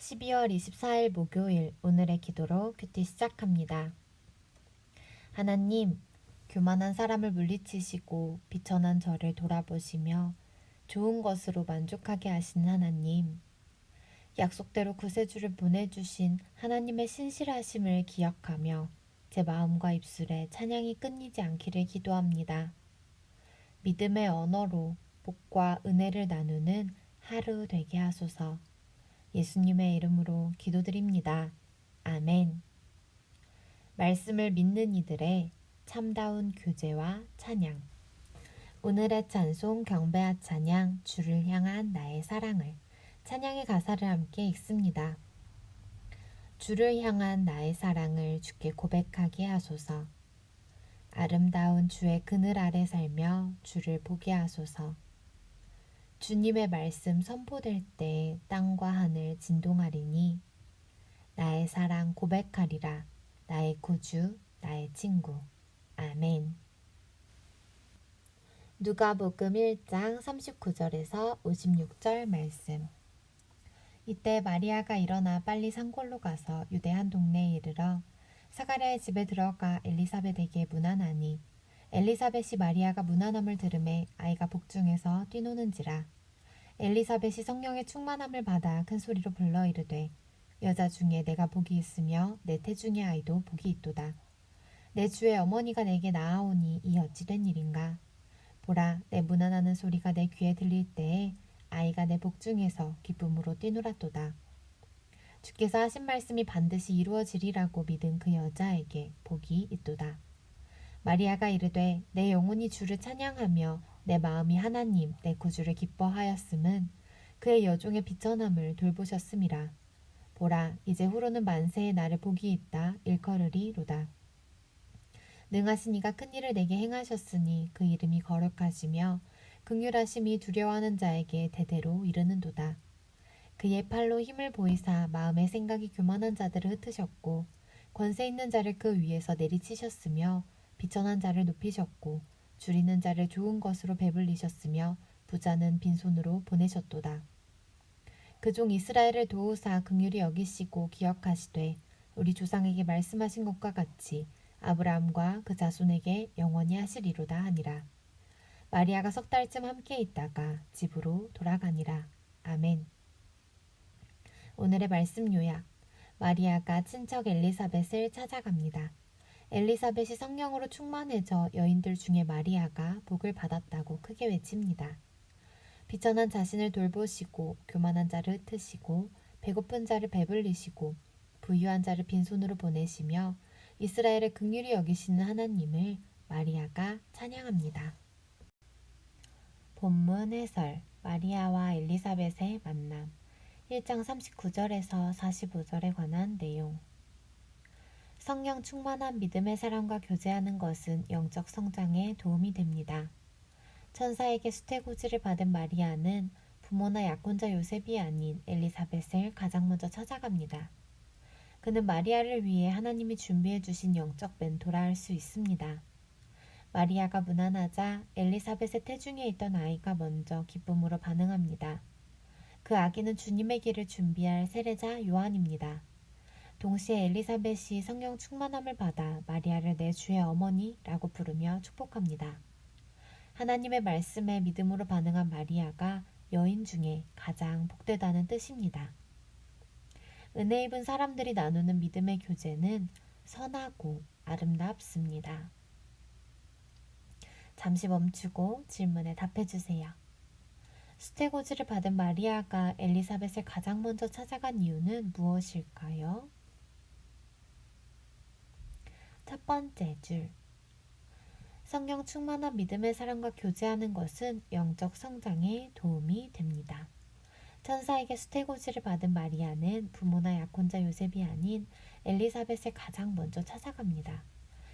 12월 24일 목요일 오늘의 기도로 큐티 시작합니다. 하나님, 교만한 사람을 물리치시고 비천한 저를 돌아보시며 좋은 것으로 만족하게 하시는 하나님, 약속대로 구세주를 보내주신 하나님의 신실하심을 기억하며 제 마음과 입술에 찬양이 끊이지 않기를 기도합니다. 믿음의 언어로 복과 은혜를 나누는 하루 되게 하소서. 예수님의 이름으로 기도드립니다. 아멘. 말씀을 믿는 이들의 참다운 교제와 찬양. 오늘의 찬송 경배와 찬양 주를 향한 나의 사랑을 찬양의 가사를 함께 읽습니다. 주를 향한 나의 사랑을 주께 고백하게 하소서. 아름다운 주의 그늘 아래 살며 주를 보게 하소서. 주님의 말씀 선포될 때 땅과 하늘 진동하리니 나의 사랑 고백하리라. 나의 구주, 나의 친구. 아멘. 누가복음 1장 39절에서 56절 말씀. 이때 마리아가 일어나 빨리 산골로 가서 유대 한 동네에 이르러 사가랴의 집에 들어가 엘리사벳에게 문안하니 엘리사벳이 마리아가 문안함을 들음에 아이가 복중에서 뛰노는지라. 엘리사벳이 성령의 충만함을 받아 큰 소리로 불러 이르되 여자 중에 내가 복이 있으며 내 태중의 아이도 복이 있도다. 내 주의 어머니가 내게 나아오니 이 어찌 된 일인가. 보라, 내 문안하는 소리가 내 귀에 들릴 때에 아이가 내 복중에서 기쁨으로 뛰놀았도다. 주께서 하신 말씀이 반드시 이루어지리라고 믿은 그 여자에게 복이 있도다. 마리아가 이르되 내 영혼이 주를 찬양하며 내 마음이 하나님 내 구주를 기뻐하였음은 그의 여종의 비천함을 돌보셨음이라. 보라, 이제 후로는 만세에 나를 복이 있다 일컬으리로다. 능하신 이가 큰 일을 내게 행하셨으니 그 이름이 거룩하시며 긍휼하심이 두려워하는 자에게 대대로 이르는도다. 그의 팔로 힘을 보이사 마음의 생각이 교만한 자들을 흩으셨고 권세 있는 자를 그 위에서 내리치셨으며 비천한 자를 높이셨고 줄이는 자를 좋은 것으로 배불리셨으며 부자는 빈손으로 보내셨도다. 그 종 이스라엘을 도우사 긍휼히 여기시고 기억하시되 우리 조상에게 말씀하신 것과 같이 아브라함과 그 자손에게 영원히 하시리로다 하니라. 마리아가 석 달쯤 함께 있다가 집으로 돌아가니라. 아멘. 오늘의 말씀 요약. 마리아가 친척 엘리사벳을 찾아갑니다. 엘리사벳이 성령으로 충만해져 여인들 중에 마리아가 복을 받았다고 크게 외칩니다. 비천한 자신을 돌보시고 교만한 자를 흩으시고 배고픈 자를 배불리시고 부유한 자를 빈손으로 보내시며 이스라엘의 긍휼히 여기시는 하나님을 마리아가 찬양합니다. 본문 해설. 마리아와 엘리사벳의 만남. 1장 39절에서 45절에 관한 내용. 성령 충만한 믿음의 사람과 교제하는 것은 영적 성장에 도움이 됩니다. 천사에게 수태고지를 받은 마리아는 부모나 약혼자 요셉이 아닌 엘리사벳을 가장 먼저 찾아갑니다. 그는 마리아를 위해 하나님이 준비해 주신 영적 멘토라 할 수 있습니다. 마리아가 무난하자 엘리사벳의 태중에 있던 아이가 먼저 기쁨으로 반응합니다. 그 아기는 주님의 길을 준비할 세례자 요한입니다. 동시에 엘리사벳이 성령 충만함을 받아 마리아를 내 주의 어머니라고 부르며 축복합니다. 하나님의 말씀에 믿음으로 반응한 마리아가 여인 중에 가장 복되다는 뜻입니다. 은혜 입은 사람들이 나누는 믿음의 교제는 선하고 아름답습니다. 잠시 멈추고 질문에 답해주세요. 수태고지를 받은 마리아가 엘리사벳을 가장 먼저 찾아간 이유는 무엇일까요? 첫 번째 줄. 성령 충만한 믿음의 사람과 교제하는 것은 영적 성장에 도움이 됩니다. 천사에게 수태고지를 받은 마리아는 부모나 약혼자 요셉이 아닌 엘리사벳을 가장 먼저 찾아갑니다.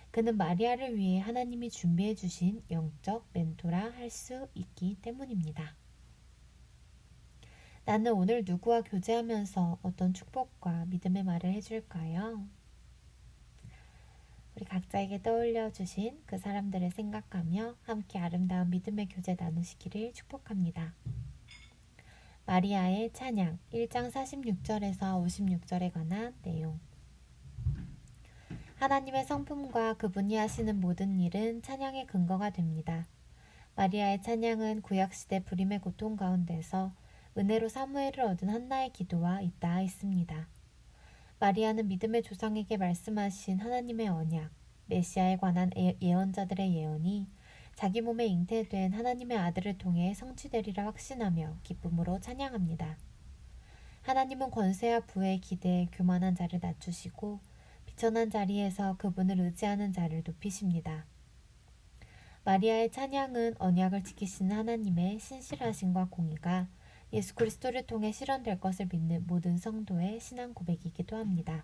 그는 마리아를 위해 하나님이 준비해 주신 영적 멘토라 할 수 있기 때문입니다. 나는 오늘 누구와 교제하면서 어떤 축복과 믿음의 말을 해줄까요? 우리 각자에게 떠올려 주신 그 사람들을 생각하며 함께 아름다운 믿음의 교제 나누시기를 축복합니다. 마리아의 찬양 1장 46절에서 56절에 관한 내용. 하나님의 성품과 그분이 하시는 모든 일은 찬양의 근거가 됩니다. 마리아의 찬양은 구약시대 불임의 고통 가운데서 은혜로 사무엘을 얻은 한나의 기도와 잇닿아 있습니다. 마리아는 믿음의 조상에게 말씀하신 하나님의 언약, 메시아에 관한 예언자들의 예언이 자기 몸에 잉태된 하나님의 아들을 통해 성취되리라 확신하며 기쁨으로 찬양합니다. 하나님은 권세와 부에 기대해 교만한 자를 낮추시고 비천한 자리에서 그분을 의지하는 자를 높이십니다. 마리아의 찬양은 언약을 지키시는 하나님의 신실하심과 공의가 예수 그리스도를 통해 실현될 것을 믿는 모든 성도의 신앙 고백이기도 합니다.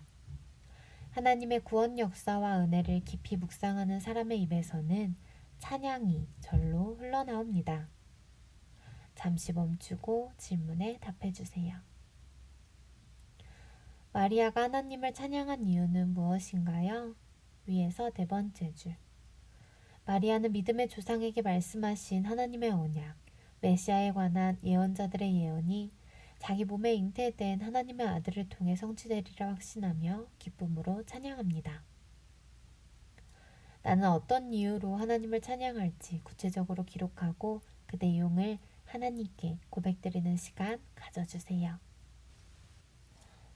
하나님의 구원 역사와 은혜를 깊이 묵상하는 사람의 입에서는 찬양이 절로 흘러나옵니다. 잠시 멈추고 질문에 답해주세요. 마리아가 하나님을 찬양한 이유는 무엇인가요? 위에서 네 번째 줄. 마리아는 믿음의 조상에게 말씀하신 하나님의 언약, 메시아에 관한 예언자들의 예언이 자기 몸에 잉태된 하나님의 아들을 통해 성취되리라 확신하며 기쁨으로 찬양합니다. 나는 어떤 이유로 하나님을 찬양할지 구체적으로 기록하고 그 내용을 하나님께 고백드리는 시간 가져주세요.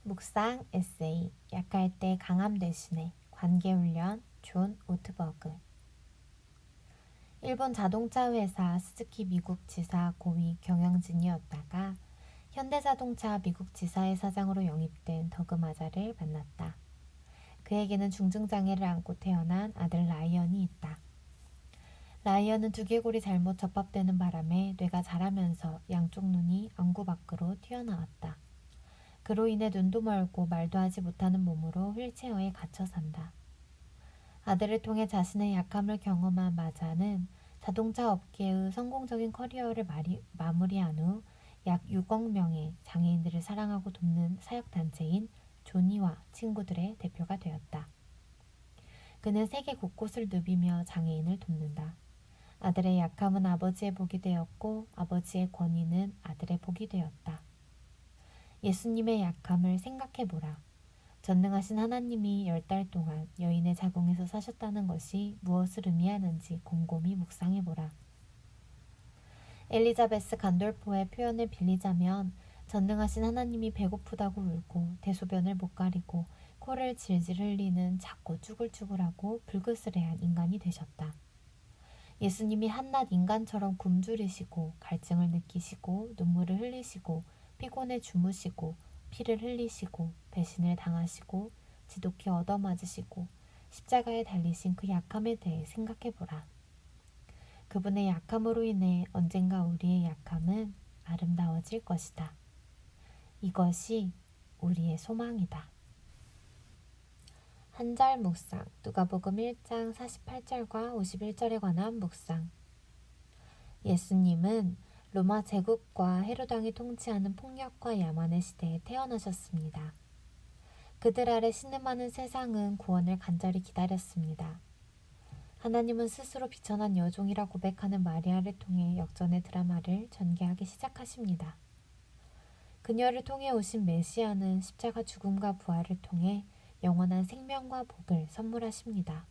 묵상 에세이 약할 때 강함 대신에 관계훈련 존 오트버그. 일본 자동차 회사 스즈키 미국 지사 고위 경영진이었다가 현대자동차 미국 지사의 사장으로 영입된 더그 마자를 만났다. 그에게는 중증장애를 안고 태어난 아들 라이언이 있다. 라이언은 두개골이 잘못 접합되는 바람에 뇌가 자라면서 양쪽 눈이 안구 밖으로 튀어나왔다. 그로 인해 눈도 멀고 말도 하지 못하는 몸으로 휠체어에 갇혀 산다. 아들을 통해 자신의 약함을 경험한 마자는 자동차 업계의 성공적인 커리어를 마무리한 후 약 6억 명의 장애인들을 사랑하고 돕는 사역단체인 조니와 친구들의 대표가 되었다. 그는 세계 곳곳을 누비며 장애인을 돕는다. 아들의 약함은 아버지의 복이 되었고 아버지의 권위는 아들의 복이 되었다. 예수님의 약함을 생각해보라. 전능하신 하나님이 10달 동안 여인의 자궁에서 사셨다는 것이 무엇을 의미하는지 곰곰이 묵상해보라. 엘리자베스 간돌포의 표현을 빌리자면 전능하신 하나님이 배고프다고 울고 대소변을 못 가리고 코를 질질 흘리는 작고 쭈글쭈글하고 불그스레한 인간이 되셨다. 예수님이 한낱 인간처럼 굶주리시고 갈증을 느끼시고 눈물을 흘리시고 피곤해 주무시고 피를 흘리시고 배신을 당하시고 지독히 얻어맞으시고 십자가에 달리신 그 약함에 대해 생각해보라. 그분의 약함으로 인해 언젠가 우리의 약함은 아름다워질 것이다. 이것이 우리의 소망이다. 한 절 묵상, 누가복음 1장 48절과 51절에 관한 묵상. 예수님은 로마 제국과 헤롯 왕이 통치하는 폭력과 야만의 시대에 태어나셨습니다. 그들 아래 신음하는 세상은 구원을 간절히 기다렸습니다. 하나님은 스스로 비천한 여종이라 고백하는 마리아를 통해 역전의 드라마를 전개하기 시작하십니다. 그녀를 통해 오신 메시아는 십자가 죽음과 부활을 통해 영원한 생명과 복을 선물하십니다.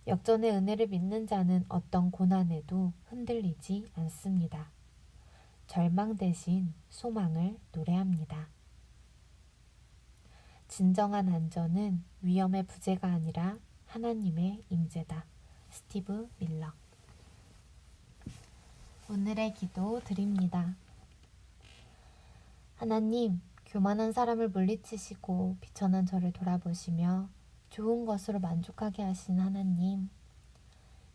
역전의 은혜를 믿는 자는 어떤 고난에도 흔들리지 않습니다. 절망 대신 소망을 노래합니다. 진정한 안전은 위험의 부재가 아니라 하나님의 임재다. 스티브 밀러. 오늘의 기도 드립니다. 하나님, 교만한 사람을 물리치시고 비천한 저를 돌아보시며 좋은 것으로 만족하게 하신 하나님,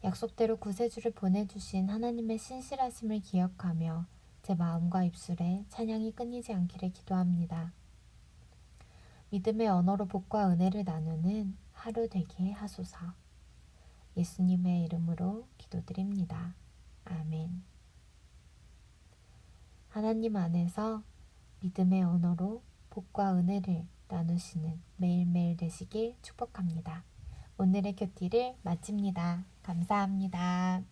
약속대로 구세주를 보내주신 하나님의 신실하심을 기억하며 제 마음과 입술에 찬양이 끊이지 않기를 기도합니다. 믿음의 언어로 복과 은혜를 나누는 하루 되게 하소서. 예수님의 이름으로 기도드립니다. 아멘. 하나님 안에서 믿음의 언어로 복과 은혜를 나누시는 매일매일 되시길 축복합니다. 오늘의 큐티를 마칩니다. 감사합니다.